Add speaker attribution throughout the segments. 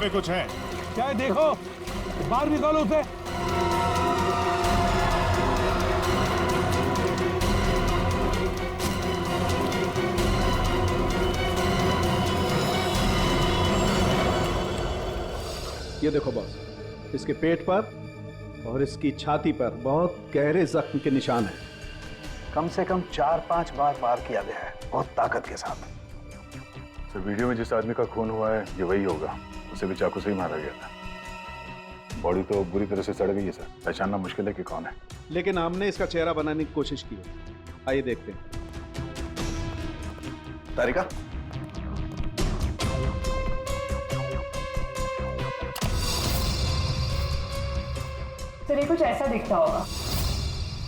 Speaker 1: पे कुछ है।
Speaker 2: क्या है देखो, बाहर निकालो उसे।
Speaker 3: ये देखो बॉस, इसके पेट पर और इसकी छाती पर बहुत गहरे जख्म के निशान हैं।
Speaker 4: कम से कम 4-5 बार वार किया गया है, बहुत ताकत के साथ।
Speaker 1: सर वीडियो में जिस आदमी का खून हुआ है ये वही होगा, उसे भी चाकू से ही मारा गया था। बॉडी तो बुरी तरह से सड़ गई है सर, पहचानना मुश्किल है कि कौन है।
Speaker 3: लेकिन हमने इसका चेहरा बनाने की कोशिश की है। आइए देखते हैं।
Speaker 4: तारिका,
Speaker 5: सर ये कुछ ऐसा दिखता होगा।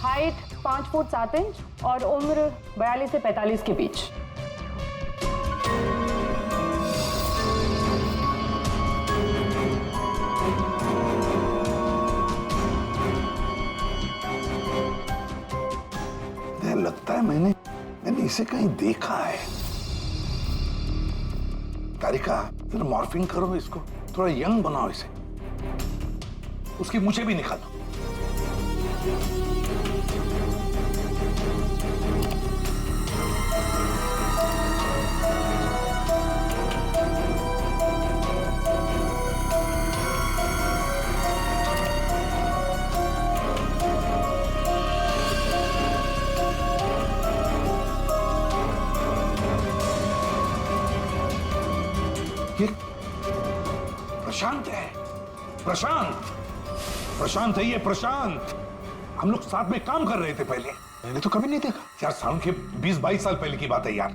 Speaker 5: हाइट 5 फुट 7 इंच और उम्र 42 से 45 के बीच।
Speaker 4: लगता है मैंने इसे कहीं देखा है। तारिका, जरा मॉर्फिंग करो इसको, थोड़ा यंग बनाओ इसे। उसकी मूछें भी निकालो। ये प्रशांत है, प्रशांत है ये, प्रशांत। हम लोग साथ में काम कर रहे थे पहले। मैंने तो कभी नहीं देखा यार, साल के 20-22 साल पहले की बात है यार।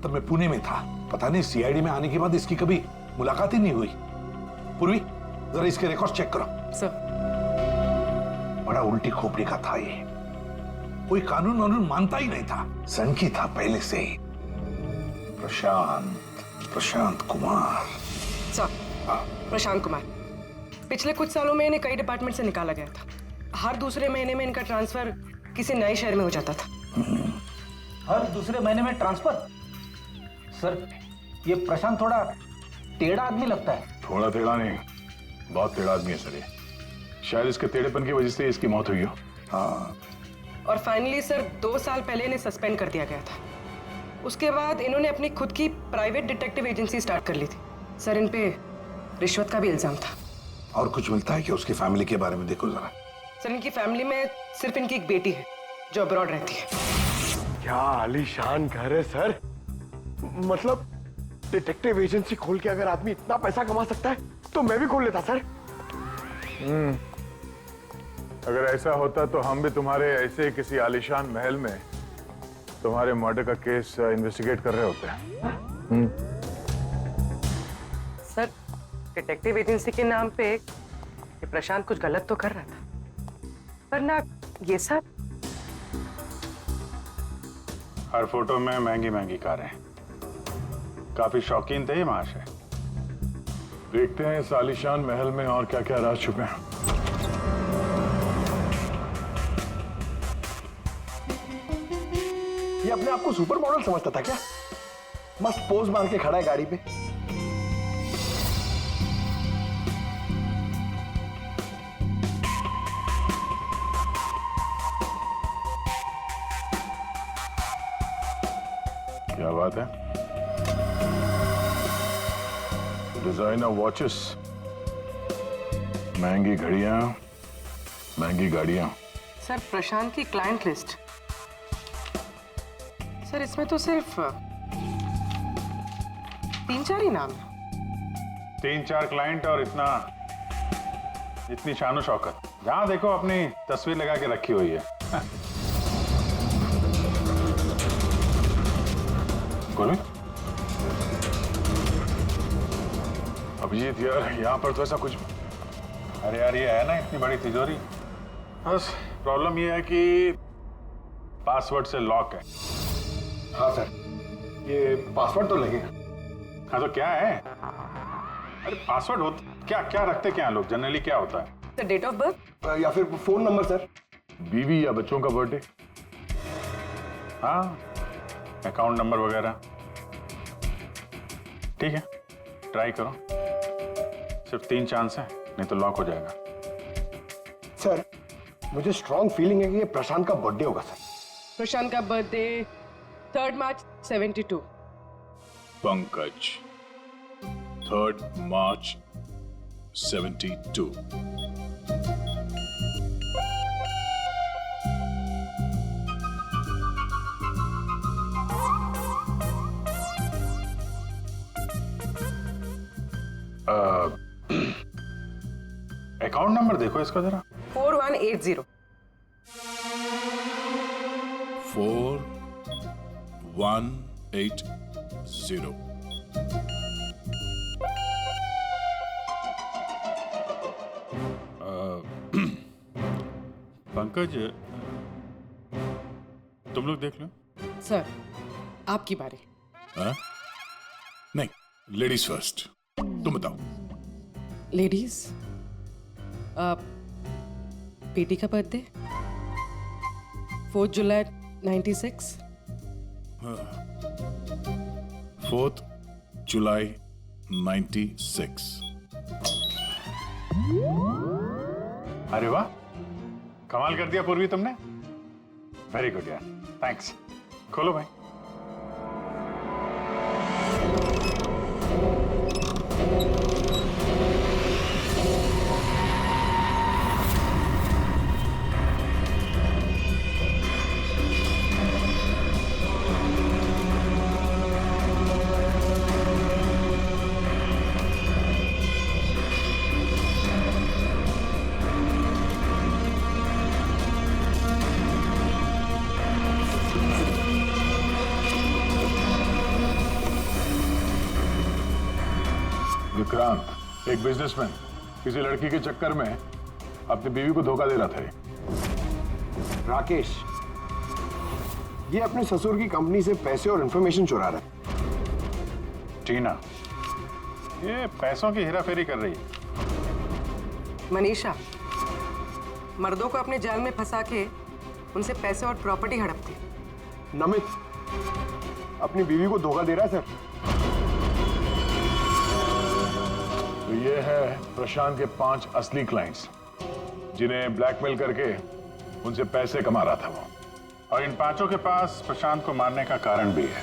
Speaker 4: तब मैं पुणे में था, पता नहीं सीआईडी में आने के बाद इसकी कभी मुलाकात ही नहीं हुई। पूर्वी, जरा इसके रिकॉर्ड चेक करो।
Speaker 5: सर,
Speaker 4: बड़ा उल्टी खोपड़ी का था ये, कोई कानून वानून मानता ही नहीं था, सनकी था पहले से ही। प्रशांत कुमार।
Speaker 6: सर, प्रशांत कुमार पिछले कुछ सालों में इन्हें कई डिपार्टमेंट से निकाला गया था। हर दूसरे महीने में इनका ट्रांसफर किसी नए शहर में हो जाता था।
Speaker 7: हर दूसरे महीने में ट्रांसफर? सर, ये प्रशांत थोड़ा टेढ़ा आदमी लगता है।
Speaker 1: थोड़ा टेढ़ा नहीं, बहुत टेढ़ा आदमी है सर ये। शायद इसके टेढ़ेपन की वजह से इसकी मौत हुई हो।
Speaker 4: हाँ,
Speaker 6: और फाइनली सर 2 साल पहले इन्हें सस्पेंड कर दिया गया था। उसके बाद इन्होंने अपनी खुद की प्राइवेट डिटेक्टिव एजेंसी स्टार्ट कर ली थी। सर, इन पे रिश्वत का भी इल्जाम था।
Speaker 4: और कुछ मिलता है कि उसकी फैमिली के बारे में देखो जरा।
Speaker 6: सर, इनकी फैमिली में सिर्फ इनकी एक बेटी है जो अब्रॉड रहती है।
Speaker 8: क्या आलीशान घर है सर। मतलब डिटेक्टिव एजेंसी खोल के अगर आदमी इतना पैसा कमा सकता है तो मैं भी खोल लेता सर।
Speaker 1: अगर ऐसा होता तो हम भी तुम्हारे ऐसे किसी आलीशान महल में तुम्हारे मर्डर का केस इन्वेस्टिगेट कर रहे होते हैं।
Speaker 6: सर, डिटेक्टिव एजेंसी के नाम पे ये प्रशांत कुछ गलत तो कर रहा था, पर ना ये सब।
Speaker 1: हर फोटो में महंगी महंगी कारें, काफी शौकीन थे ये महाशय। देखते हैं इस आलीशान महल में और क्या क्या राज छुपे हैं।
Speaker 8: ये अपने आप को सुपर मॉडल समझता था क्या? मस्त पोज मार के खड़ा है गाड़ी पे।
Speaker 1: क्या बात है? डिजाइनर वॉचेस, महंगी घड़ियां, महंगी गाड़ियां।
Speaker 6: सर, प्रशांत की क्लाइंट लिस्ट। सर, इसमें तो सिर्फ 3-4 ही नाम है।
Speaker 1: 3-4 क्लाइंट और इतनी शानो शौकत। जहां देखो अपनी तस्वीर लगा के रखी हुई है। अभिजीत यार, यहाँ पर तो ऐसा कुछ। अरे यार, ये है ना इतनी बड़ी तिजोरी, बस प्रॉब्लम ये है कि पासवर्ड से लॉक है।
Speaker 8: हाँ सर, ये पासवर्ड तो लगेगा।
Speaker 1: हाँ तो क्या है? अरे पासवर्ड होता क्या? क्या रखते क्या लोग जनरली? क्या होता है?
Speaker 6: सर, डेट ऑफ बर्थ
Speaker 8: या फिर फोन नंबर सर।
Speaker 1: बीवी या बच्चों का बर्थडे, हाँ, अकाउंट नंबर वगैरह। ठीक है, ट्राई करो। सिर्फ 3 चांस है, नहीं तो लॉक हो जाएगा।
Speaker 8: सर मुझे स्ट्रॉन्ग फीलिंग है कि ये प्रशांत का बर्थडे होगा सर।
Speaker 6: प्रशांत का बर्थडे 3 मार्च 72।
Speaker 1: पंकज 3 मार्च 72। अकाउंट नंबर देखो इसका जरा।
Speaker 6: 4180।
Speaker 1: 4180। पंकज तुम लोग देख लो।
Speaker 6: सर आपकी बारी।
Speaker 1: हाँ? नहीं, लेडीज फर्स्ट। तुम बताओ।
Speaker 6: लेडीज, बेटी का बर्थडे 4 जुलाई 96।
Speaker 1: 4 जुलाई 96। अरे वाह, कमाल कर दिया पूर्वी तुमने। वेरी गुड यार, थैंक्स। खोलो भाई। विक्रांत एक बिजनेसमैन किसी लड़की के चक्कर में अपनी बीवी को धोखा दे रहा था।
Speaker 8: राकेश ये अपने ससुर की कंपनी से पैसे और इंफॉर्मेशन चुरा रहा है।
Speaker 1: टीना ये पैसों की हेराफेरी कर रही है।
Speaker 6: मनीषा मर्दों को अपने जाल में फंसा के उनसे पैसे और प्रॉपर्टी हड़पती।
Speaker 8: नमित अपनी बीवी को धोखा दे रहा है सर।
Speaker 1: तो ये है प्रशांत के 5 असली क्लाइंट्स जिन्हें ब्लैकमेल करके उनसे पैसे कमा रहा था वो। और इन 5 के पास प्रशांत को मारने का कारण भी है।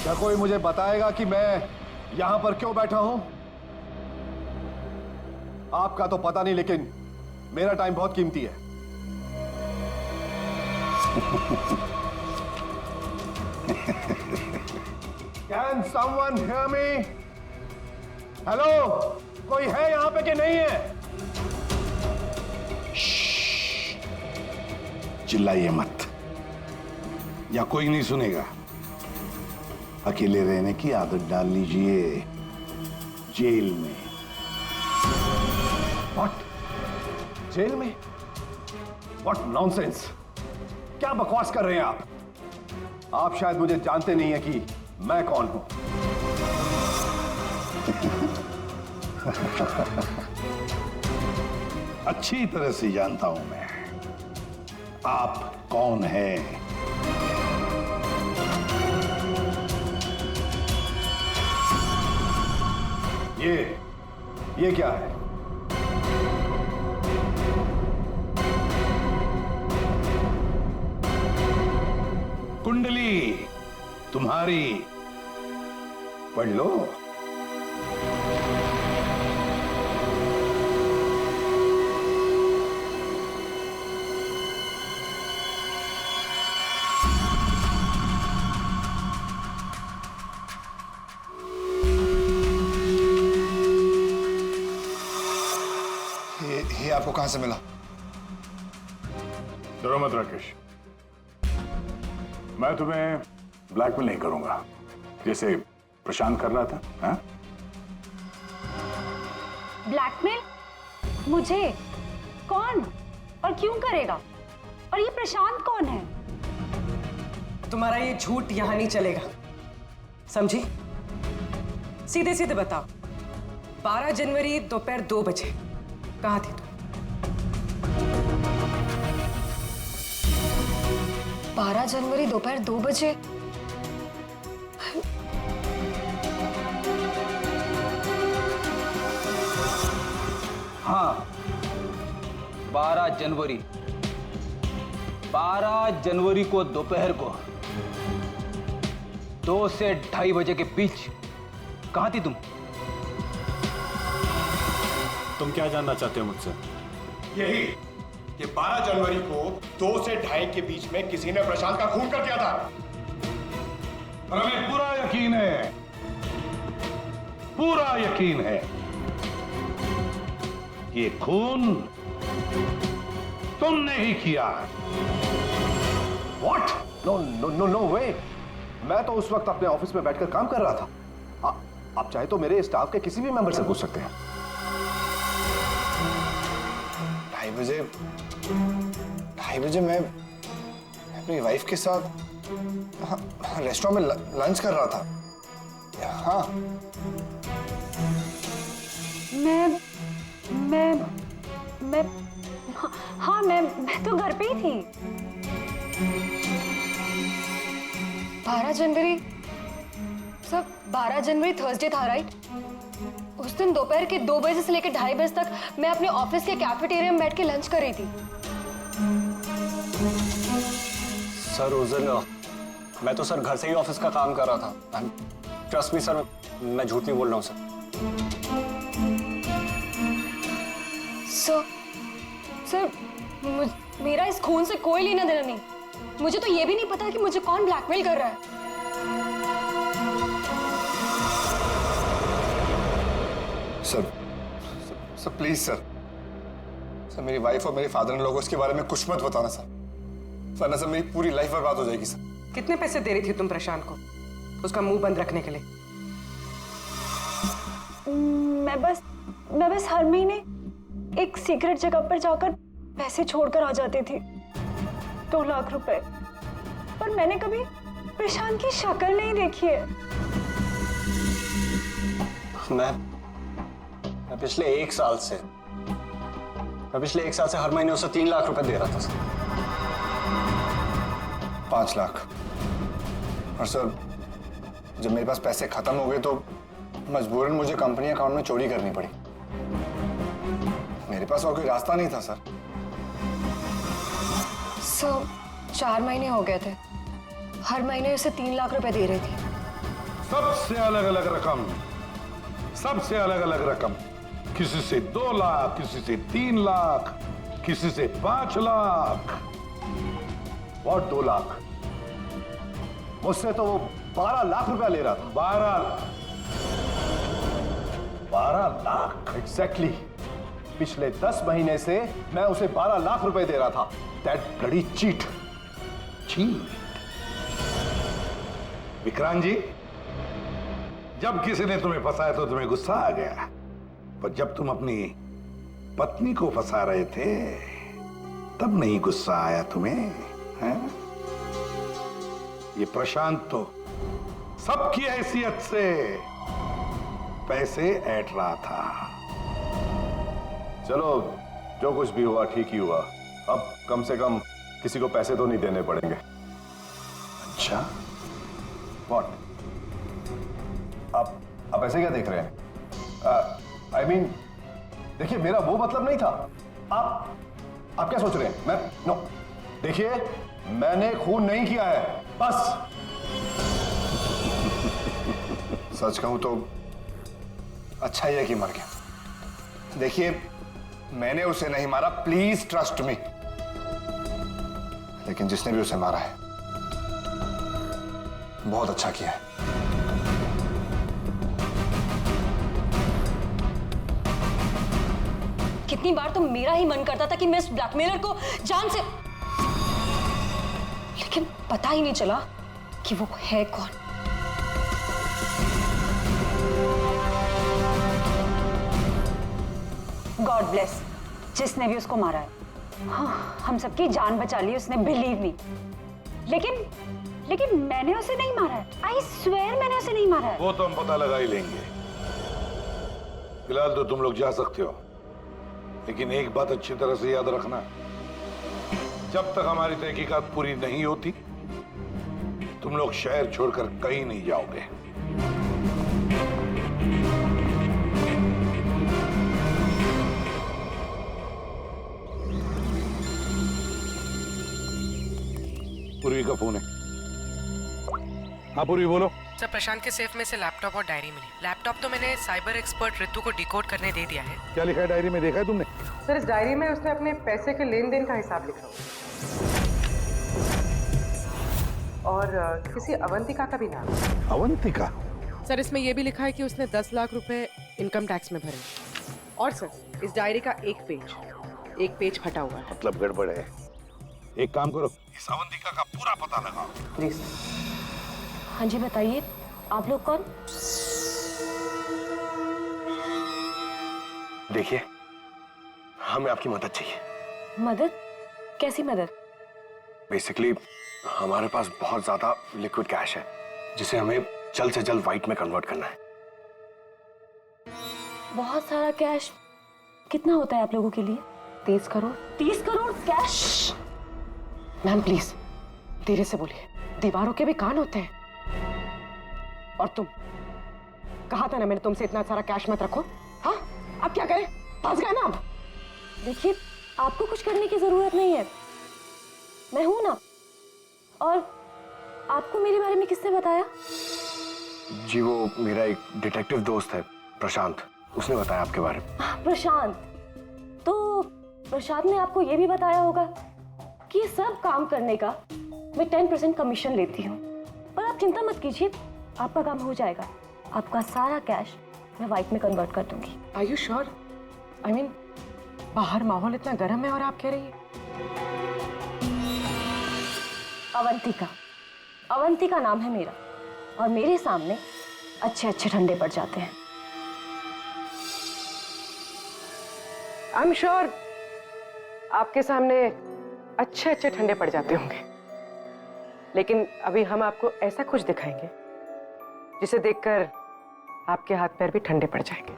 Speaker 3: क्या कोई मुझे बताएगा कि मैं यहां पर क्यों बैठा हूं? आपका तो पता नहीं, लेकिन मेरा टाइम बहुत कीमती है। Can someone hear me? Hello, कोई है यहां पे कि नहीं है?
Speaker 4: चिल्लाइए मत, या कोई नहीं सुनेगा। अकेले रहने की आदत डाल लीजिए जेल में।
Speaker 3: What? जेल में? What nonsense? क्या बकवास कर रहे हैं आप? आप शायद मुझे जानते नहीं है कि मैं कौन हूं।
Speaker 4: अच्छी तरह से जानता हूं मैं आप कौन हैं।
Speaker 3: ये क्या है?
Speaker 4: कुंडली तुम्हारी, पढ़ लो।
Speaker 9: ये आपको कहां से मिला?
Speaker 1: डरो मत राकेश, मैं तुम्हें ब्लैकमेल नहीं करूंगा जैसे प्रशांत कर रहा था। हाँ?
Speaker 5: ब्लैकमेल? मुझे? कौन और क्यों करेगा? और ये प्रशांत कौन है?
Speaker 6: तुम्हारा ये झूठ यहां नहीं चलेगा, समझी? सीधे सीधे बताओ, 12 जनवरी दोपहर 2 बजे कहां थी तुम?
Speaker 5: 12 जनवरी दोपहर 2 बजे?
Speaker 7: 12 जनवरी को दोपहर को 2 से 2:30 बजे के बीच कहां थी तुम?
Speaker 9: तुम क्या जानना चाहते हो मुझसे?
Speaker 8: यही कि 12 जनवरी को 2 से 2:30 के बीच में किसी ने प्रशांत का खून कर दिया था।
Speaker 4: और हमें पूरा यकीन है ये खून तुमने ही किया।
Speaker 3: What? No, no, no, no way. मैं तो उस वक्त अपने ऑफिस में बैठकर काम कर रहा था। आप चाहे तो मेरे स्टाफ के किसी भी मेंबर से पूछ सकते हैं।
Speaker 8: 2:30 बजे मैं अपनी वाइफ के साथ रेस्टोरेंट में लंच कर रहा था। हाँ,
Speaker 5: मैं तो घर पे ही थी। 12 जनवरी सब 12 जनवरी थर्सडे था, राइट? उस दिन दोपहर के 2 बजे से लेकर 2:30 बजे तक मैं अपने ऑफिस के कैफेटेरिया में बैठ के लंच कर रही थी।
Speaker 9: सर उस दिन मैं तो सर घर से ही ऑफिस का काम कर रहा था। ट्रस्ट मी सर, मैं झूठ नहीं बोल रहा हूँ सर।
Speaker 5: सर मेरा इस खून से कोई लेना देना नहीं। मुझे तो ये भी नहीं पता कि मुझे कौन ब्लैकमेल कर रहा है।
Speaker 8: सर प्लीज सर, मेरी वाइफ और मेरे फादर इन लोगों इसके बारे में कुछ मत बताना सर, वरना सर मेरी पूरी लाइफ बर्बाद हो जाएगी सर।
Speaker 6: कितने पैसे दे रही थी तुम प्रशांत को उसका मुंह बंद रखने के लिए?
Speaker 5: मैं बस हर महीने एक सीक्रेट जगह पर जाकर पैसे छोड़कर आ जाती थी, 2 लाख रुपए। पर मैंने कभी प्रशांत की शक्ल नहीं देखी है।
Speaker 9: मैं पिछले 1 साल से हर महीने उसे 3 लाख रुपए दे रहा था सर।
Speaker 8: 5 लाख। और सर जब मेरे पास पैसे खत्म हो गए तो मजबूरन मुझे कंपनी अकाउंट में चोरी करनी पड़ी। मेरे पास और कोई रास्ता नहीं था सर।
Speaker 5: 4 महीने हो गए थे, हर महीने उसे 3 लाख रुपए दे रही थी।
Speaker 4: सबसे अलग अलग रकम, किसी से 2 लाख, किसी से 3 लाख, किसी से 5 लाख।
Speaker 3: और 2 लाख? मुझसे तो वो 12 लाख रुपया ले रहा था। 12 लाख एग्जैक्टली। पिछले 10 महीने से मैं उसे 12 लाख रुपए दे रहा था। That bloody cheat.
Speaker 4: Vikrant ji, जब किसी ने तुम्हें फंसाया तो तुम्हें गुस्सा आ गया, पर जब तुम अपनी पत्नी को फंसा रहे थे तब नहीं गुस्सा आया तुम्हें, हैं? ये प्रशांत तो सबकी हैसियत से पैसे ऐंठ रहा था।
Speaker 3: चलो, जो कुछ भी हुआ ठीक ही हुआ। अब कम से कम किसी को पैसे तो नहीं देने पड़ेंगे।
Speaker 4: अच्छा,
Speaker 3: व्हाट? आप ऐसे क्या देख रहे हैं? I mean, देखिए, मेरा वो मतलब नहीं था। आप क्या सोच रहे हैं? नो, देखिए, मैंने खून नहीं किया है, बस।
Speaker 8: सच कहूं तो अच्छा ही है कि मर गया। देखिए, मैंने उसे नहीं मारा, प्लीज ट्रस्ट मी। लेकिन जिसने भी उसे मारा है बहुत अच्छा किया है।
Speaker 5: कितनी बार तो मेरा ही मन करता था कि मैं इस ब्लैकमेलर को जान से, लेकिन पता ही नहीं चला कि वो है कौन। गॉड ब्लेस जिसने भी उसको मारा है। हाँ, हम सबकी जान बचा ली उसने, बिलीव मी। लेकिन मैंने उसे नहीं मारा है। आई स्वेयर मैंने उसे नहीं मारा है।
Speaker 4: वो तो हम पता लगा ही लेंगे। फिलहाल तो तुम लोग जा सकते हो, लेकिन एक बात अच्छी तरह से याद रखना, जब तक हमारी तहकीकात पूरी नहीं होती तुम लोग शहर छोड़कर कहीं नहीं जाओगे।
Speaker 2: पूर्वी का फोन है। हाँ पूर्वी बोलो।
Speaker 6: सर प्रशांत के सेफ में से लैपटॉप और डायरी मिली। लैपटॉप तो मैंने साइबर एक्सपर्ट ऋतु को डिकोड करने दे दिया है।
Speaker 2: क्या लिखा है डायरी में, देखा है तुमने?
Speaker 6: सर इस डायरी में उसने अपने पैसे के लेन देन का हिसाब लिखा हुआ और किसी अवंतिका का भी नाम।
Speaker 2: अवंतिका?
Speaker 6: सर इसमें यह भी लिखा है कि उसने 10 लाख रुपए इनकम टैक्स में भरे। और सर इस डायरी का एक पेज फटा हुआ है।
Speaker 2: मतलब गड़बड़ है। एक काम करो, इस अवंतिका का पूरा पता लगाओ
Speaker 6: प्लीज।
Speaker 5: हाँ जी बताइए, आप लोग कौन?
Speaker 8: देखिए, हमें आपकी मदद चाहिए।
Speaker 5: मदद? कैसी मदद?
Speaker 8: बेसिकली हमारे पास बहुत ज्यादा लिक्विड कैश है जिसे हमें जल्द से जल्द व्हाइट में कन्वर्ट करना है।
Speaker 5: बहुत सारा कैश? कितना होता है आप लोगों के लिए?
Speaker 6: 30 crore.
Speaker 5: 30 crore cash?
Speaker 6: Ma'am please धीरे से बोलिए, दीवारों के भी कान होते हैं। और तुम, कहा था ना मैंने तुमसे इतना सारा कैश मत रखो। हाँ अब क्या करें, फंस गए ना आप।
Speaker 5: देखिए, आपको कुछ करने की जरूरत नहीं है, मैं हूं ना। और आपको मेरे बारे में किसने बताया?
Speaker 8: जी वो मेरा एक डिटेक्टिव दोस्त है प्रशांत, उसने बताया आपके बारे में।
Speaker 5: प्रशांत? तो प्रशांत ने आपको यह भी बताया होगा कि ये सब काम करने का मैं 10% कमीशन लेती हूँ। पर आप चिंता मत कीजिए, आपका काम हो जाएगा। आपका सारा कैश मैं व्हाइट में कन्वर्ट कर दूंगी।
Speaker 6: Are you sure? I mean बाहर माहौल इतना गर्म है और आप कह रही हैं।
Speaker 5: अवंतिका नाम है मेरा, और मेरे सामने अच्छे अच्छे ठंडे पड़ जाते हैं।
Speaker 6: आई एम श्योर आपके सामने अच्छे अच्छे ठंडे पड़ जाते होंगे, लेकिन अभी हम आपको ऐसा कुछ दिखाएंगे जिसे देखकर आपके हाथ पैर भी ठंडे पड़ जाएंगे।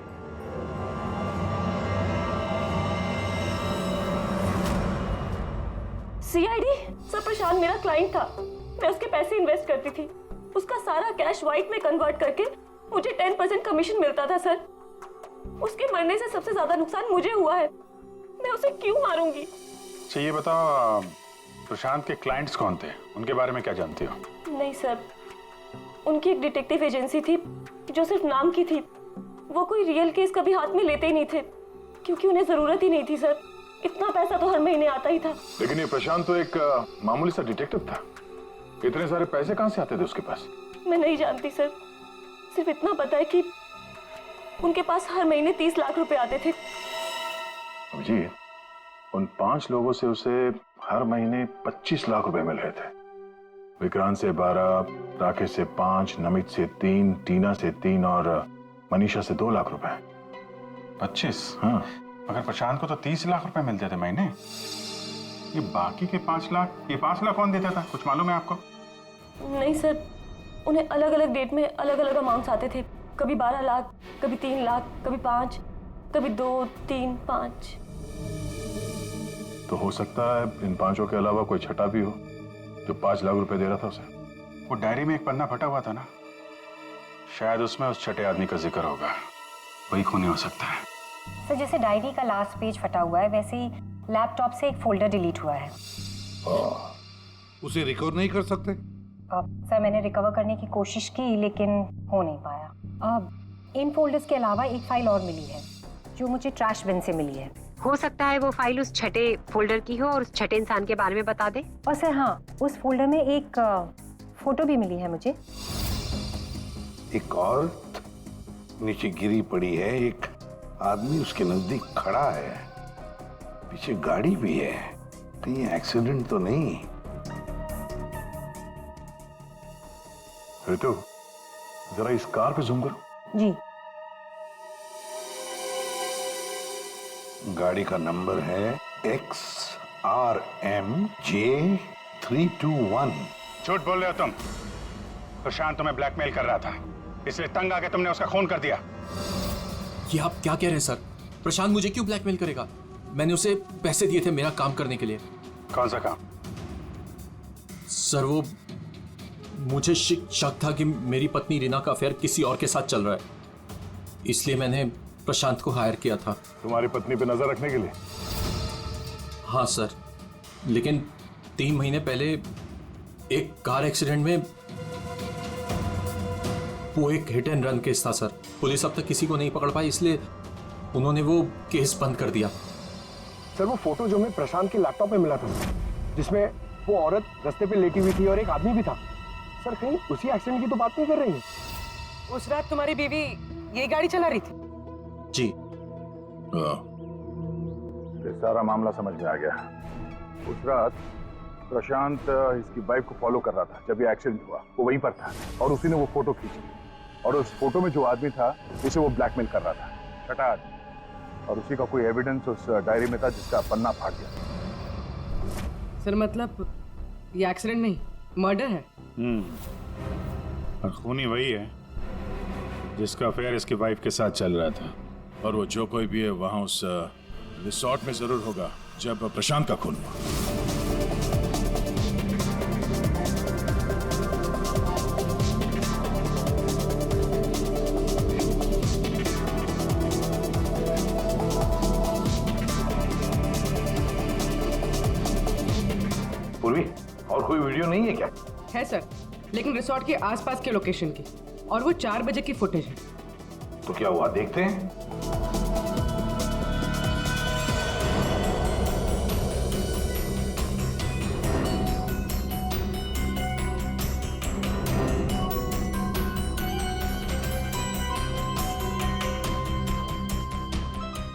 Speaker 5: सीआईडी? सर प्रशांत मेरा क्लाइंट था, मैं उसके पैसे इन्वेस्ट करती थी। उसका सारा कैश व्हाइट में कन्वर्ट करके मुझे 10% कमीशन मिलता था सर। उसके मरने से सबसे ज्यादा नुकसान मुझे हुआ है, मैं उसे क्यों मारूंगी?
Speaker 1: अच्छा ये बताओ, प्रशांत के क्लाइंट्स कौन थे, उनके बारे में क्या जानती हो?
Speaker 5: नहीं सर, उनकी एक डिटेक्टिव एजेंसी थी जो सिर्फ नाम की थी। वो कोई रियल केस कभी हाथ में लेते ही नहीं थे, क्योंकि उन्हें जरूरत ही नहीं थी सर। इतना पैसा तो हर महीने आता ही था।
Speaker 1: लेकिन ये प्रशांत तो एक मामूली सा डिटेक्टिव था, इतने सारे पैसे कहां से आते थे उसके पास?
Speaker 5: मैं नहीं जानती सर, सिर्फ इतना पता है कि उनके पास हर महीने 30 लाख रुपए आते थे।
Speaker 1: जी, उन 5 लोगों से उसे हर महीने 25 लाख रुपए मिल रहे थे। विक्रांत से 12, राकेश से 5, नमित से 3, टीना से 3 और मनीषा से 2 लाख रुपए।
Speaker 10: 25?
Speaker 1: हाँ।
Speaker 10: मगर प्रशांत को तो 30 लाख रुपए मिलते थे महीने। ये बाकी के 5 लाख, ये 5 लाख कौन देता था, कुछ मालूम है आपको?
Speaker 5: नहीं सर, उन्हें अलग अलग डेट में अलग अलग अमाउंट्स आते थे। कभी 12 लाख, कभी 3 लाख, कभी 5, कभी 2, 3, 5।
Speaker 1: तो हो सकता है इन 5 के अलावा कोई छठा भी हो जो 5 लाख रुपए दे रहा था उसे।
Speaker 10: वो डायरी में एक पन्ना फटा हुआ था ना, शायद उसमें उस छठे आदमी का जिक्र होगा, वही खूनी हो सकता है।
Speaker 11: सर जैसे डायरी का लास्ट पेज फटा हुआ है, वैसे ही लैपटॉप से एक फोल्डर डिलीट हुआ है।
Speaker 2: उसे रिकवर नहीं कर सकते?
Speaker 11: सर मैंने रिकवर करने की कोशिश की लेकिन हो नहीं पाया। अब इन फोल्डर्स के अलावा एक फाइल और मिली है जो मुझे ट्रैश बिन से मिली है। हो सकता है वो फाइल उस छठे फोल्डर की हो और उस छठे इंसान के बारे में बता दे। और सर हाँ, उस फोल्डर में एक फोटो भी मिली है मुझे।
Speaker 2: एक औरत नीचे गिरी पड़ी है, एक आदमी उसके नजदीक खड़ा है, पीछे गाड़ी भी है। तो ये एक्सीडेंट तो नहीं?
Speaker 1: ऋतु, जरा इस कार पे जूम करो।
Speaker 11: जी।
Speaker 2: गाड़ी का नंबर है XRMJ321।
Speaker 10: झूठ बोल रहे हो तुम। प्रशांत तुम्हें ब्लैकमेल कर रहा था, इसलिए तंग आके तुमने उसका खून कर दिया।
Speaker 12: ये आप क्या कह रहे हैं सर? प्रशांत मुझे क्यों ब्लैकमेल करेगा? मैंने उसे पैसे दिए थे मेरा काम करने के लिए।
Speaker 10: कौन सा काम?
Speaker 12: सर वो मुझे शक था कि मेरी पत्नी रीना का अफेयर किसी और के साथ चल रहा है, इसलिए मैंने प्रशांत को हायर किया था।
Speaker 1: तुम्हारी पत्नी पे नजर रखने के लिए?
Speaker 12: हाँ सर, लेकिन 3 महीने पहले एक कार एक्सीडेंट में वो एक हिट एंड रन केस था सर। पुलिस अब तक किसी को नहीं पकड़ पाई, इसलिए उन्होंने वो केस बंद कर दिया।
Speaker 8: सर वो फोटो जो हमें प्रशांत के लैपटॉप में मिला था, जिसमें वो औरत रास्ते पे लेटी हुई थी और एक आदमी भी था, सर कहीं उसी एक्सीडेंट की तो बात नहीं कर रही है?
Speaker 6: उस रात तुम्हारी बीवी ये गाड़ी चला रही थी?
Speaker 12: जी।
Speaker 1: ये सारा मामला समझ में आ गया। उस रात प्रशांत इसकी बाइक को फॉलो कर रहा था। जब ये एक्सीडेंट हुआ वो वहीं पर था और उसी ने वो फोटो खींची, और उस फोटो में जो आदमी था उसे वो ब्लैकमेल कर रहा था, छठा आदमी, और उसी का कोई एविडेंस उस डायरी में था जिसका पन्ना फाड़ गया।
Speaker 6: सर मतलब ये एक्सीडेंट नहीं, मर्डर है।
Speaker 10: और खूनी वही है जिसका अफेयर इसकी वाइफ के साथ चल रहा था, और वो जो कोई भी है वहां उस रिसोर्ट में जरूर होगा जब प्रशांत का खून हुआ।
Speaker 2: पूर्वी, और कोई वीडियो नहीं है क्या?
Speaker 6: है सर, लेकिन रिसोर्ट के आसपास के लोकेशन की, और वो 4 बजे की फुटेज है।
Speaker 2: तो क्या हुआ देखते हैं।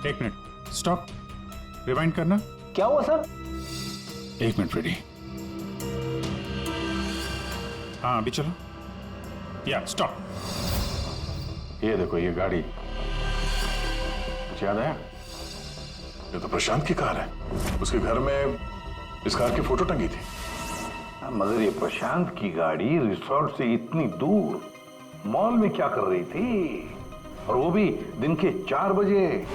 Speaker 10: एक मिनट, स्टॉप, रिवाइंड करना।
Speaker 7: क्या हुआ सर?
Speaker 10: एक मिनट फ्रेडी। हाँ अभी चलो। या स्टॉप।
Speaker 1: ये देखो ये गाड़ी, कुछ याद है? ये तो प्रशांत की कार है। उसके घर में इस कार की फोटो टंगी थी।
Speaker 2: मगर ये प्रशांत की गाड़ी रिसोर्ट से इतनी दूर मॉल में क्या कर रही थी, और वो भी दिन के 4 बजे?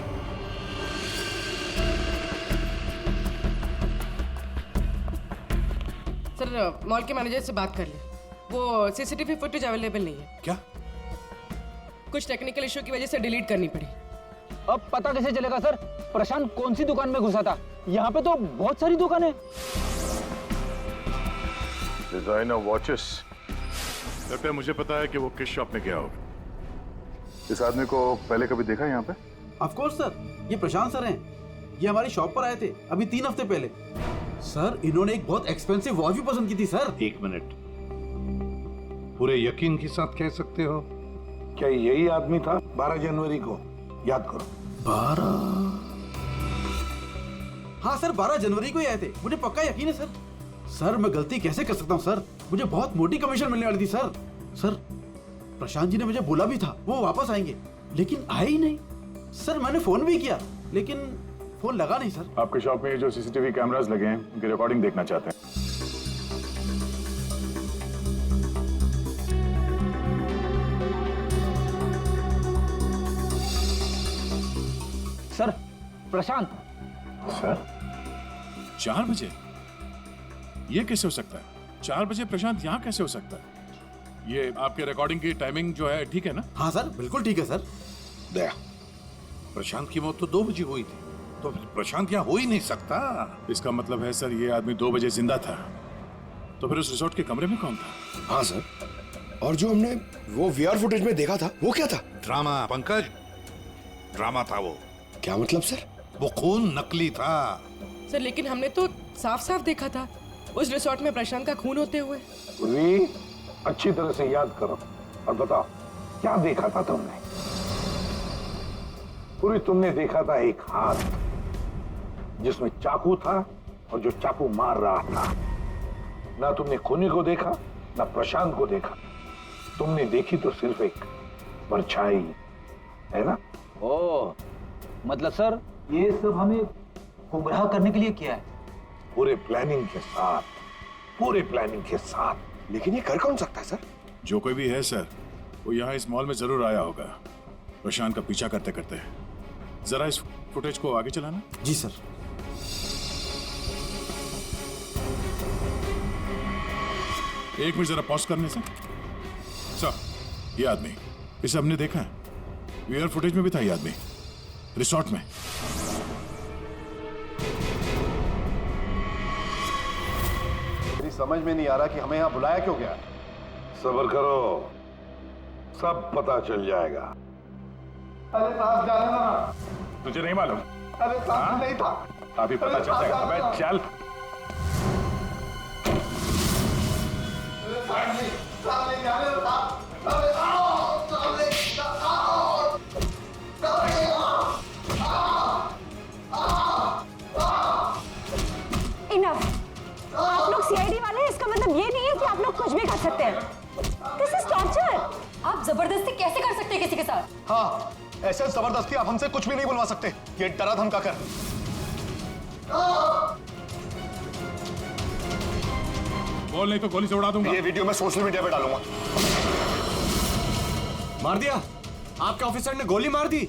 Speaker 6: सर मॉल के मैनेजर से बात कर ले, वो सीसीटीवी फुटेज अवेलेबल नहीं है।
Speaker 4: क्या?
Speaker 6: कुछ टेक्निकल इशू की वजह से डिलीट करनी पड़ी।
Speaker 7: अब पता कैसे चलेगा सर प्रशांत कौन सी दुकान में घुसा था? यहाँ पे तो बहुत सारी दुकानें।
Speaker 1: डिजाइनर वॉचेस, लगता है मुझे पता है कि वो किस शॉप में गया होगा। इस आदमी को पहले कभी देखा यहाँ पे?
Speaker 13: ऑफ कोर्स सर, ये प्रशांत सर हैं। ये हमारी शॉप पर आए थे अभी 3 हफ्ते पहले। सर इन्होंने एक बहुत एक्सपेंसिव वॉच भी पसंद की थी सर।
Speaker 4: 1 मिनट, पूरे यकीन के साथ कह सकते हो
Speaker 2: क्या यही आदमी था?
Speaker 4: 12 जनवरी को, याद करो।
Speaker 12: 12?
Speaker 13: हाँ सर 12 जनवरी को ही आए थे, मुझे पक्का यकीन है सर। सर मैं गलती कैसे कर सकता हूँ सर, मुझे बहुत मोटी कमीशन मिलने वाली थी सर। सर प्रशांत जी ने मुझे बोला भी था वो वापस आएंगे, लेकिन आए ही नहीं। सर मैंने फोन भी किया लेकिन फोन लगा नहीं सर।
Speaker 1: आपके शॉप में जो सीसीटीवी कैमरास लगे हैं उनकी रिकॉर्डिंग देखना चाहते हैं।
Speaker 7: सर प्रशांत।
Speaker 1: सर
Speaker 10: 4 बजे? ये कैसे हो सकता है? 4 बजे प्रशांत यहाँ कैसे हो सकता है? ये आपके रिकॉर्डिंग की टाइमिंग जो है ठीक है ना?
Speaker 13: हाँ सर बिल्कुल ठीक है सर।
Speaker 4: दया, प्रशांत की मौत तो 2 बजे हुई थी, तो प्रशांत यहाँ हो ही नहीं सकता।
Speaker 10: इसका मतलब है सर ये आदमी 2 बजे जिंदा था, तो फिर उस रिसोर्ट के कमरे में कौन था?
Speaker 8: हाँ सर, और जो हमने वो वीआर फुटेज में देखा था वो क्या था?
Speaker 4: ड्रामा पंकज, ड्रामा था वो।
Speaker 8: क्या मतलब सर?
Speaker 4: वो खून नकली था
Speaker 6: सर, लेकिन हमने तो साफ साफ देखा था उस रिसोर्ट में प्रशांत का खून होते हुए।
Speaker 2: पूर्वी, अच्छी तरह से याद करो और बताओ क्या देखा था तुमने? पूरी तुमने देखा था एक हाथ जिसमें चाकू था और जो चाकू मार रहा था। ना तुमने खूनी को देखा ना प्रशांत को देखा, तुमने देखी तो सिर्फ एक परछाई, है ना?
Speaker 7: ओ मतलब सर ये सब हमें गुमराह करने के लिए किया है?
Speaker 2: पूरे प्लानिंग के साथ, पूरे प्लानिंग के साथ।
Speaker 8: लेकिन ये कर कौन सकता है सर?
Speaker 10: जो कोई भी है सर, वो यहाँ इस मॉल में जरूर आया होगा प्रशांत का पीछा करते करते। जरा इस फुटेज को आगे चलाना।
Speaker 13: जी सर।
Speaker 10: एक मिनट जरा पॉज करने से। सर ये आदमी, इसे हमने देखा है, वीआर फुटेज में भी था ये आदमी रिसोर्ट में।
Speaker 3: समझ में नहीं आ रहा कि हमें यहाँ बुलाया क्यों गया।
Speaker 2: सब्र करो, सब पता चल जाएगा।
Speaker 3: अरे साहब जाने दो ना।
Speaker 1: तुझे नहीं मालूम?
Speaker 3: अरे साहब नहीं था।
Speaker 1: अभी पता चल जाएगा। अबे चल।
Speaker 3: साहब नहीं जाने दो साहब। अरे आओ, साहब नहीं, आओ,
Speaker 5: इनफ। आप लोग सीआईडी वाले हैं, इसका मतलब ये नहीं है कि आप लोग कुछ भी कर सकते हैं। This is torture.
Speaker 11: आप जबरदस्ती कैसे कर सकते हैं किसी के साथ?
Speaker 3: हाँ, ऐसे जबरदस्ती आप हमसे कुछ भी नहीं बुलवा सकते। ये डरा धमका कर।
Speaker 10: बोल, नहीं तो गोली से उड़ा दूंगा।
Speaker 3: ये वीडियो मैं सोशल मीडिया पे डालूंगा।
Speaker 8: मार दिया? आपके ऑफिसर ने गोली मार दी?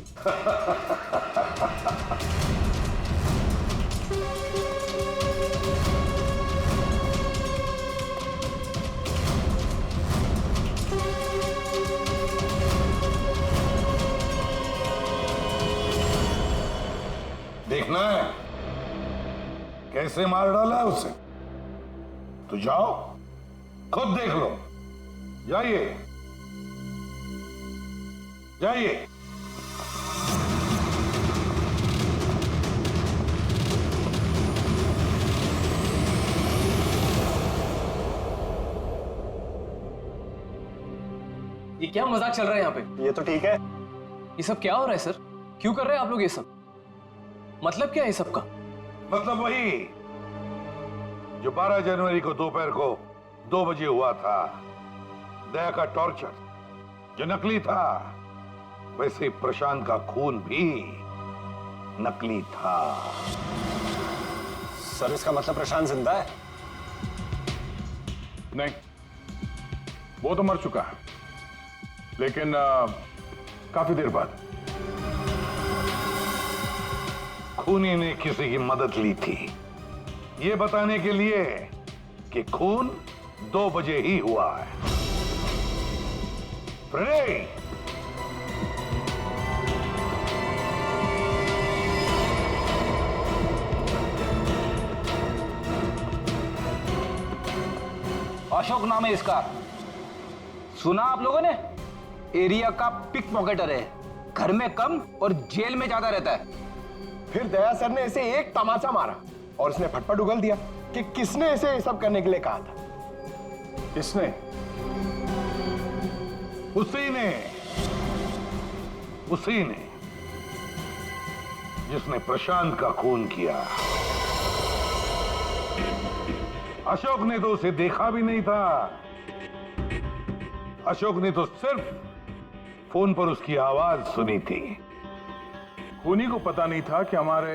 Speaker 2: देखना है कैसे मार डाला है उसे? तो जाओ, खुद देख लो। जाइए जाइए।
Speaker 14: ये क्या मजाक चल रहा है यहाँ पे?
Speaker 9: ये तो ठीक है।
Speaker 14: ये सब क्या हो रहा है सर? क्यों कर रहे हैं आप लोग ये सब? मतलब क्या है ये सब का?
Speaker 2: मतलब वही जो 12 जनवरी को दोपहर को 2 बजे हुआ था, दया का टॉर्चर जो नकली था, वैसे प्रशांत का खून भी नकली था।
Speaker 9: सर इसका मतलब प्रशांत जिंदा है?
Speaker 1: नहीं, वो तो मर चुका है, लेकिन काफी देर बाद।
Speaker 2: खूनी ने किसी की मदद ली थी ये बताने के लिए कि खून 2 बजे ही हुआ है। फ्रेडे,
Speaker 7: अशोक नाम है इसका। सुना आप लोगों ने? एरिया का पिक पॉकेटर है, घर में कम और जेल में ज्यादा रहता है।
Speaker 8: फिर दया सर ने इसे एक तमाचा मारा और उसने फटफट उगल दिया कि किसने इसे ये सब करने के लिए कहा था।
Speaker 2: किसने? उसी ने जिसने प्रशांत का खून किया। अशोक ने तो उसे देखा भी नहीं था। अशोक ने तो सिर्फ फोन पर उसकी आवाज सुनी थी।
Speaker 1: खूनी को पता नहीं था कि हमारे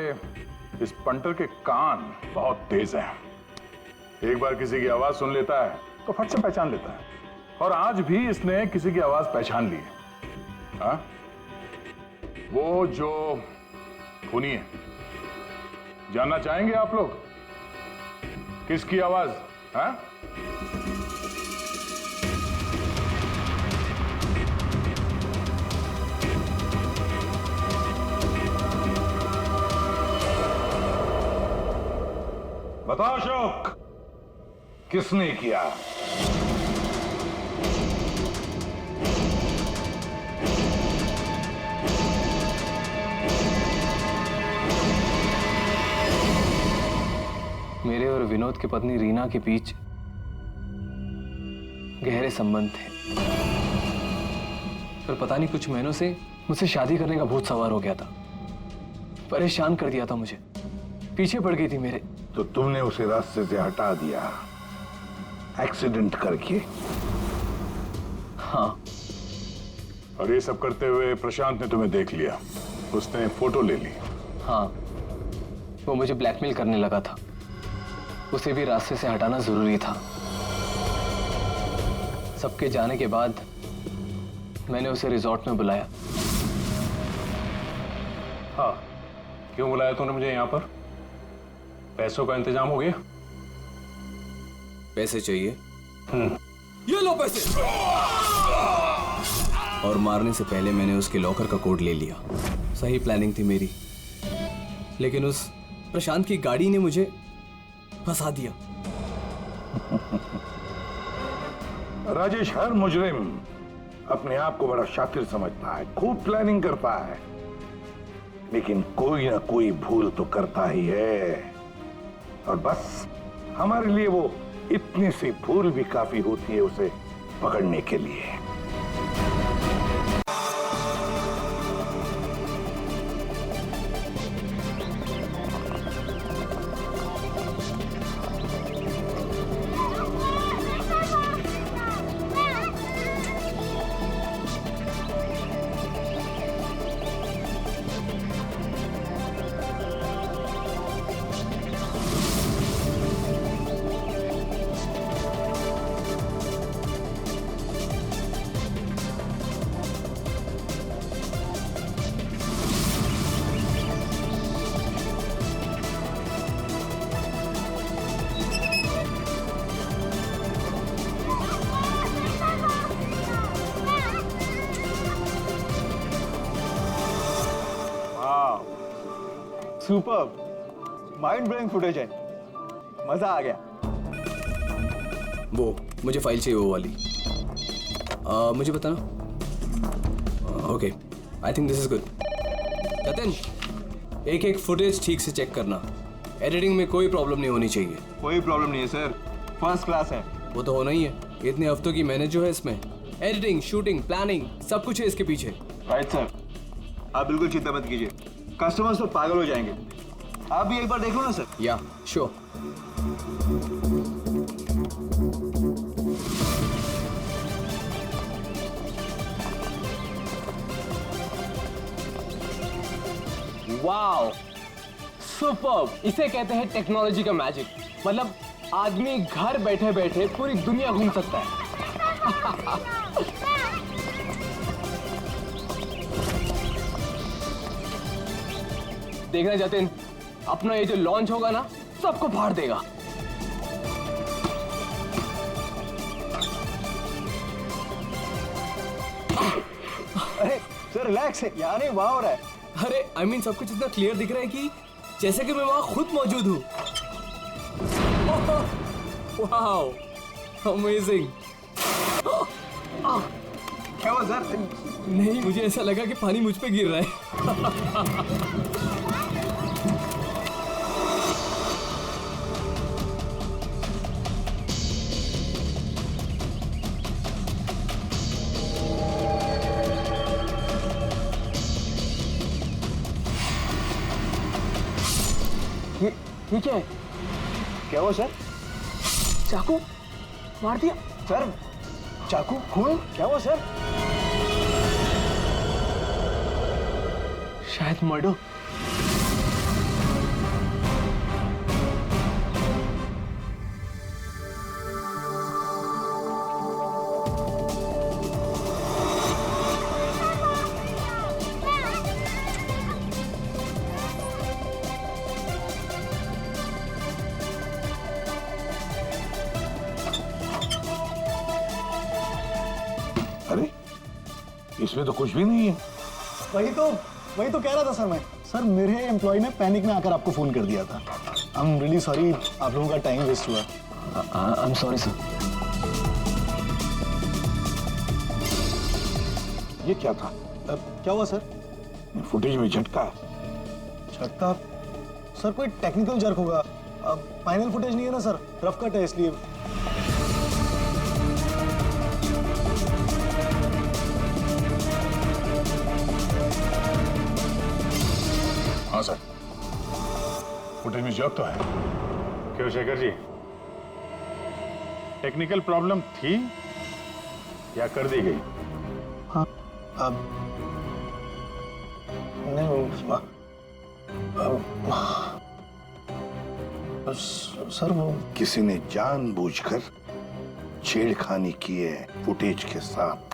Speaker 1: इस पंटर के कान बहुत तेज हैं। एक बार किसी की आवाज सुन लेता है तो फट से पहचान लेता है, और आज भी इसने किसी की आवाज पहचान ली है। हाँ? वो जो खूनी है, जानना चाहेंगे आप लोग किसकी आवाज? हाँ?
Speaker 2: बताओ अशोक, किसने किया?
Speaker 14: मेरे और विनोद की पत्नी रीना के बीच गहरे संबंध थे, पर पता नहीं कुछ महीनों से मुझसे शादी करने का भूत सवार हो गया था। परेशान कर दिया था मुझे, पीछे पड़ गई थी मेरे।
Speaker 2: तो तुमने उसे रास्ते से हटा दिया एक्सीडेंट करके?
Speaker 14: हाँ।
Speaker 1: और ये सब करते हुए प्रशांत ने तुम्हें देख लिया, उसने फोटो ले ली।
Speaker 14: हाँ, वो मुझे ब्लैकमेल करने लगा था। उसे भी रास्ते से हटाना जरूरी था। सबके जाने के बाद मैंने उसे रिजॉर्ट में बुलाया।
Speaker 10: हाँ, क्यों बुलाया तूने मुझे यहाँ पर? पैसों का इंतजाम हो गया?
Speaker 15: पैसे चाहिए?
Speaker 14: ये लो पैसे।
Speaker 15: और मारने से पहले मैंने उसके लॉकर का कोड ले लिया। सही प्लानिंग थी मेरी, लेकिन उस प्रशांत की गाड़ी ने मुझे फंसा दिया।
Speaker 2: राजेश हर मुजरिम अपने आप को बड़ा शातिर समझता है, खूब प्लानिंग करता है, लेकिन कोई ना कोई भूल तो करता ही है। और बस हमारे लिए वो इतनी सी भूल भी काफी होती है उसे पकड़ने के लिए।
Speaker 16: सुपर माइंड ब्लोइंग फुटेज है, मजा आ गया।
Speaker 15: वो मुझे फाइल चाहिए, वो वाली। मुझे बताना। Okay, I think this is good. Jatin, एक एक फुटेज ठीक से चेक करना, एडिटिंग में कोई प्रॉब्लम नहीं होनी चाहिए।
Speaker 16: कोई प्रॉब्लम नहीं है सर, फर्स्ट क्लास है।
Speaker 15: वो तो होना ही है, इतने हफ्तों की मेहनत जो है इसमें, एडिटिंग, शूटिंग, प्लानिंग, सब कुछ है इसके पीछे।
Speaker 16: राइट सर, आप बिल्कुल चिंता मत कीजिए, कस्टमर्स तो पागल हो जाएंगे। आप भी एक बार देख लो ना सर।
Speaker 15: या श्योर।
Speaker 14: Wow, superb! इसे कहते हैं टेक्नोलॉजी का मैजिक। मतलब आदमी घर बैठे बैठे पूरी दुनिया घूम सकता है। देखना जतिन, अपना ये जो लॉन्च होगा ना, सबको फाड़ देगा।
Speaker 16: अरे सर रिलैक्स है, यहाँ नहीं वहाँ हो रहा है।
Speaker 15: अरे आई मीन सब कुछ इतना क्लियर दिख रहा है कि जैसे कि मैं वहां खुद मौजूद हूँ। Wow, amazing.
Speaker 16: क्या हुआ सर?
Speaker 15: नहीं, मुझे ऐसा लगा कि पानी मुझ पे गिर रहा है।
Speaker 14: ये क्या है?
Speaker 16: क्या हुआ सर?
Speaker 14: चाकू मार दिया
Speaker 16: सर, चाकू, खून, क्या हुआ सर?
Speaker 14: शायद मर्डर।
Speaker 2: अरे इसमें तो कुछ भी नहीं है।
Speaker 17: वही तो कह रहा था सर मैं। सर मेरे एम्प्लॉय ने पैनिक में आकर आपको फोन कर दिया था। आई एम रियली सॉरी, आप लोगों का टाइम वेस्ट हुआ।
Speaker 14: I am sorry sir.
Speaker 2: ये क्या था?
Speaker 17: क्या हुआ सर?
Speaker 2: फुटेज में झटका है।
Speaker 17: झटका? सर कोई टेक्निकल जर्क होगा। फाइनल फुटेज नहीं है ना सर, रफ कट है इसलिए।
Speaker 1: हाँ सर, फुटेज में जर्क तो है। क्यों शेखर जी, टेक्निकल प्रॉब्लम थी या कर दी गई?
Speaker 17: हाँ, सर वो
Speaker 2: किसी ने जानबूझकर छेड़खानी की है फुटेज के साथ।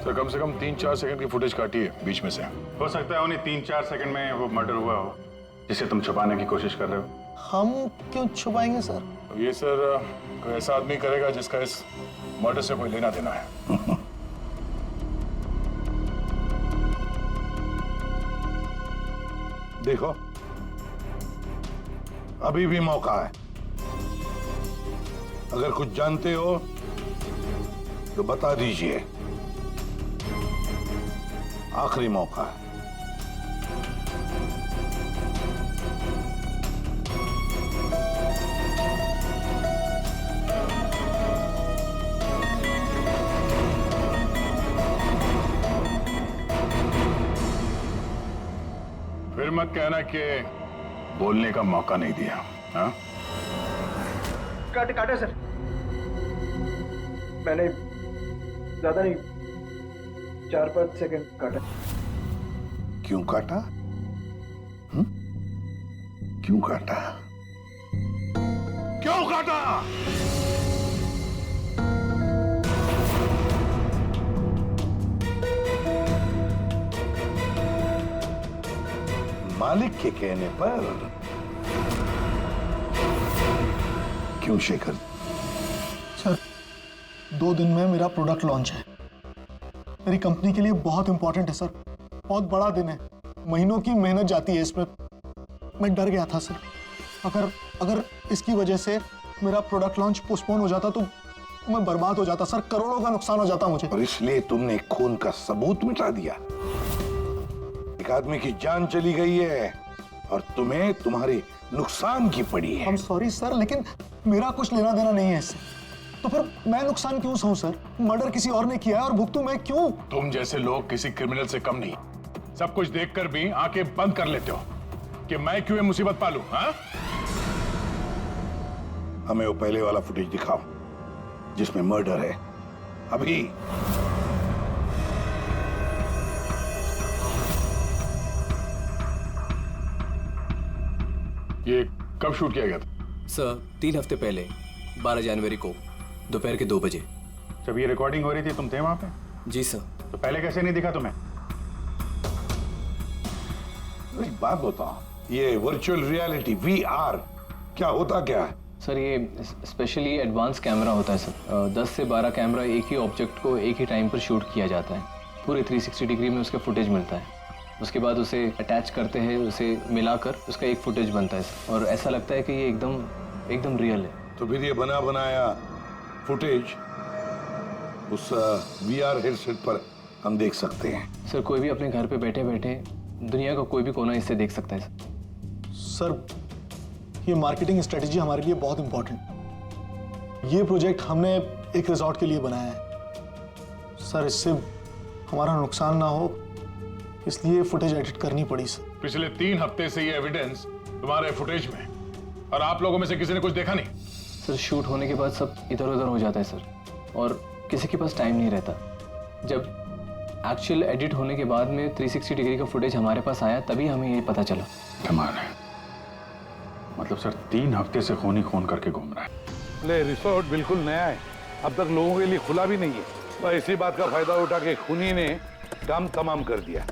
Speaker 1: सर कम से कम 3-4 सेकंड की फुटेज काटी है बीच में से। हो सकता है उन्हें 3-4 सेकंड में वो मर्डर हुआ हो जिसे तुम छुपाने की कोशिश कर रहे हो।
Speaker 17: हम क्यों छुपाएंगे सर?
Speaker 1: ये सर कोई ऐसा आदमी करेगा जिसका इस मर्डर से कोई लेना देना है।
Speaker 2: देखो, अभी भी मौका है। अगर कुछ जानते हो तो बता दीजिए, आखिरी मौका है।
Speaker 1: फिर मत कहना कि बोलने का मौका नहीं दिया। हाँ?
Speaker 8: काटे सर, मैंने ज्यादा नहीं, 4-5 सेकंड काटा।
Speaker 2: क्यों काटा? क्यों काटा? क्यों काटा? मालिक के कहने पर। क्यों शेखर?
Speaker 17: सर, 2 दिन में मेरा प्रोडक्ट लॉन्च है। मेरी कंपनी के लिए बहुत इंपॉर्टेंट है सर, बहुत बड़ा दिन है। महीनों की मेहनत जाती है इसमें। मैं डर गया था सर, अगर इसकी वजह से मेरा प्रोडक्ट लॉन्च पोस्टपोन हो जाता तो मैं बर्बाद हो जाता सर, करोड़ों का नुकसान हो जाता मुझे।
Speaker 2: और इसलिए तुमने खून का सबूत मिटा दिया। एक आदमी की जान चली गई है और तुम्हें तुम्हारे नुकसान की पड़ी है।
Speaker 17: I'm sorry सर, लेकिन मेरा कुछ लेना देना नहीं है इससे। तो फिर मैं नुकसान क्यों सहूं सर? मर्डर किसी और ने किया है और भुगतूं मैं क्यों?
Speaker 1: तुम जैसे लोग किसी क्रिमिनल से कम नहीं। सब कुछ देखकर भी आंखें बंद कर लेते हो कि मैं क्यों ये मुसीबत पालूं। हाँ?
Speaker 2: हमें वो पहले वाला फुटेज दिखाओ जिसमें मर्डर है। अभी।
Speaker 1: ये कब शूट किया गया था?
Speaker 15: सर 3 हफ्ते पहले 12 जनवरी को दोपहर के 2 बजे।
Speaker 10: जब ये रिकॉर्डिंग हो रही थी तुम थे वहां पे?
Speaker 15: जी सर।
Speaker 10: तो पहले कैसे नहीं दिखा तुम्हें?
Speaker 2: एक बात बताओ, ये वर्चुअल रियलिटी VR क्या होता क्या है?
Speaker 14: सर ये स्पेशली एडवांस कैमरा होता है सर। 10 से 12 कैमरा एक ही ऑब्जेक्ट को एक ही टाइम पर शूट किया जाता है। पूरे 360 डिग्री में उसका फुटेज मिलता है। उसके बाद उसे अटैच करते हैं, उसे मिलाकर उसका एक फुटेज बनता है सर। और ऐसा लगता है कि ये एकदम रियल है।
Speaker 2: तो फिर ये बना बनाया फुटेज उस VR हेडसेट पर हम देख सकते हैं।
Speaker 14: सर कोई भी अपने घर पे बैठे बैठे दुनिया का कोई भी कोना इससे देख सकता है
Speaker 17: सर, ये मार्केटिंग स्ट्रेटेजी हमारे लिए बहुत इंपॉर्टेंट। ये प्रोजेक्ट हमने एक रिजॉर्ट के लिए बनाया है सर। इससे हमारा नुकसान ना हो इसलिए फुटेज एडिट करनी पड़ी सर।
Speaker 1: पिछले 3 हफ्ते से ये एविडेंस तुम्हारे फुटेज में, और आप लोगों में से किसी ने कुछ देखा नहीं?
Speaker 14: सर शूट होने के बाद सब इधर उधर हो जाता है सर, और किसी के पास टाइम नहीं रहता। जब एक्चुअल एडिट होने के बाद में 360 डिग्री का फुटेज हमारे पास आया तभी हमें ये पता चला।
Speaker 10: कमाल है। मतलब सर 3 हफ्ते से खून ही खून करके घूम रहा है।
Speaker 4: ले रिसोर्ट बिल्कुल नया है, अब तक लोगों के लिए खुला भी नहीं है। और इसी बात का फायदा उठा के खूनी ने काम तमाम कर दिया।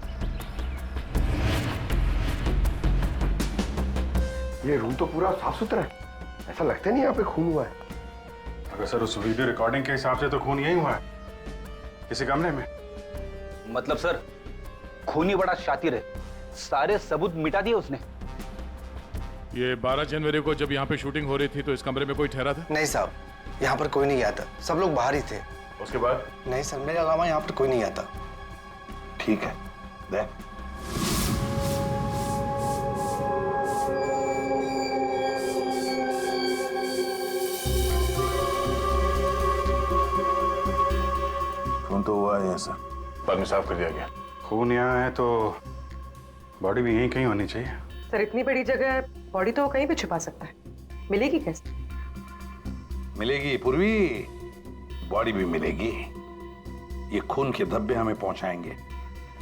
Speaker 8: ये रूम तो पूरा साफ सुथरा है, ऐसा लगता नहीं यहाँ पे खून हुआ है।
Speaker 10: अगर सर उस वीडियो रिकॉर्डिंग के हिसाब से तो खून यही हुआ है, किसी कमरे में।
Speaker 7: मतलब सर खूनी बड़ा शातिर है, सारे सबूत मिटा दिए उसने।
Speaker 1: ये 12 जनवरी को जब यहाँ पे शूटिंग हो रही थी तो इस कमरे में कोई ठहरा था?
Speaker 18: नहीं साहब, यहाँ पर कोई नहीं गया था, सब लोग बाहर ही थे।
Speaker 1: उसके बाद?
Speaker 18: नहीं सर, मेरे अलावा यहाँ पर कोई नहीं गया था।
Speaker 2: ठीक है, दे।
Speaker 1: खून तो हुआ है सर, बाद में साफ कर दिया गया।
Speaker 10: खून यहाँ है तो बॉडी भी यहीं कहीं होनी चाहिए।
Speaker 6: सर इतनी बड़ी जगह बॉडी तो कहीं भी छुपा सकता है, मिलेगी कैसे?
Speaker 2: मिलेगी पूर्वी, बॉडी भी मिलेगी। ये खून के धब्बे हमें पहुंचाएंगे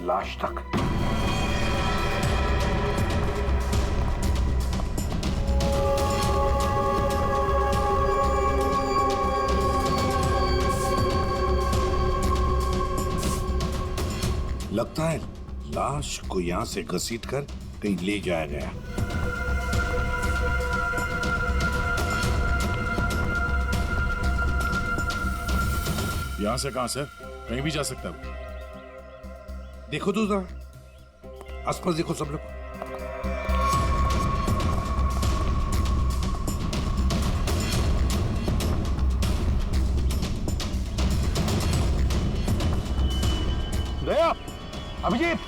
Speaker 2: लाश तक। लगता है लाश को यहां से घसीटकर कहीं ले जाया गया।
Speaker 1: यहां से कहां सर? कहीं भी जा सकता है।
Speaker 2: देखो तो जरा आसपास देखो सब लोग।
Speaker 4: अभिजीत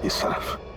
Speaker 2: इस तरफ